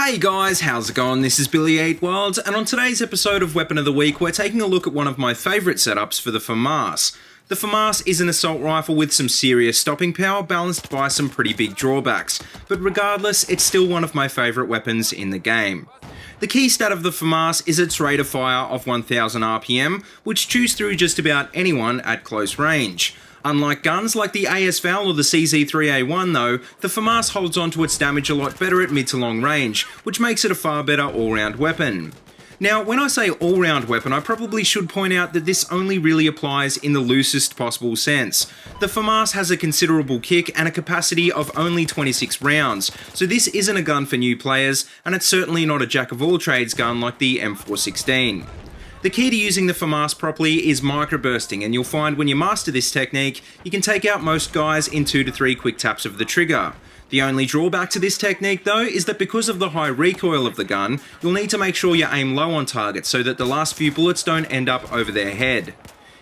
Hey guys, how's it going? This is BillyEatWorld, and on today's episode of Weapon of the Week, we're taking a look at one of my favourite setups for the FAMAS. The FAMAS is an assault rifle with some serious stopping power balanced by some pretty big drawbacks, but regardless, it's still one of my favourite weapons in the game. The key stat of the FAMAS is its rate of fire of 1000 RPM, which chews through just about anyone at close range. Unlike guns like the AS-Val or the CZ3A1 though, the FAMAS holds on to its damage a lot better at mid to long range, which makes it a far better all-round weapon. Now, when I say all-round weapon, I probably should point out that this only really applies in the loosest possible sense. The FAMAS has a considerable kick and a capacity of only 26 rounds, so this isn't a gun for new players, and it's certainly not a jack-of-all-trades gun like the M416. The key to using the FAMAS properly is microbursting, and you'll find when you master this technique, you can take out most guys in 2 to 3 quick taps of the trigger. The only drawback to this technique though is that because of the high recoil of the gun, you'll need to make sure you aim low on target so that the last few bullets don't end up over their head.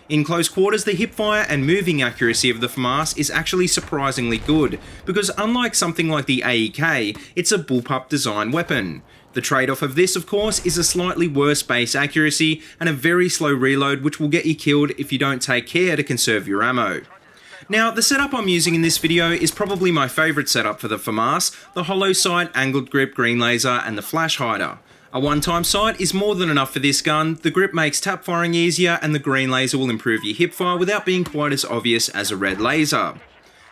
In close quarters, the hipfire and moving accuracy of the FAMAS is actually surprisingly good, because unlike something like the AEK, it's a bullpup design weapon. The trade-off of this, of course, is a slightly worse base accuracy and a very slow reload, which will get you killed if you don't take care to conserve your ammo. Now, the setup I'm using in this video is probably my favourite setup for the FAMAS, the hollow sight, angled grip, green laser and the flash hider. A one-time sight is more than enough for this gun, the grip makes tap firing easier and the green laser will improve your hipfire without being quite as obvious as a red laser.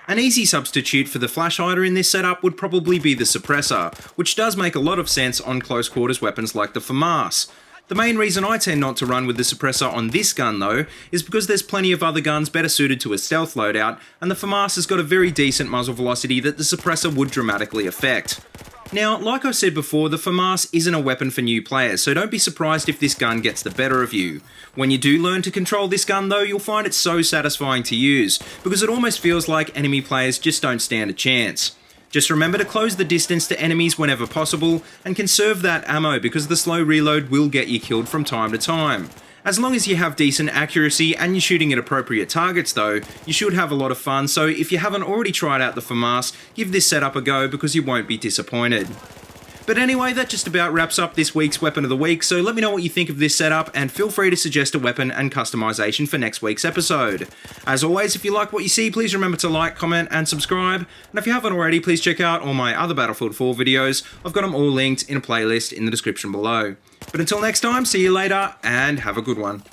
An easy substitute for the flash hider in this setup would probably be the suppressor, which does make a lot of sense on close quarters weapons like the FAMAS. The main reason I tend not to run with the suppressor on this gun though, is because there's plenty of other guns better suited to a stealth loadout, and the FAMAS has got a very decent muzzle velocity that the suppressor would dramatically affect. Now, like I said before, the FAMAS isn't a weapon for new players, so don't be surprised if this gun gets the better of you. When you do learn to control this gun though, you'll find it so satisfying to use, because it almost feels like enemy players just don't stand a chance. Just remember to close the distance to enemies whenever possible, and conserve that ammo because the slow reload will get you killed from time to time. As long as you have decent accuracy and you're shooting at appropriate targets though, you should have a lot of fun, so if you haven't already tried out the FAMAS, give this setup a go because you won't be disappointed. But anyway, that just about wraps up this week's Weapon of the Week, so let me know what you think of this setup and feel free to suggest a weapon and customization for next week's episode. As always, if you like what you see, please remember to like, comment and subscribe, and if you haven't already, please check out all my other Battlefield 4 videos. I've got them all linked in a playlist in the description below. But until next time, see you later and have a good one.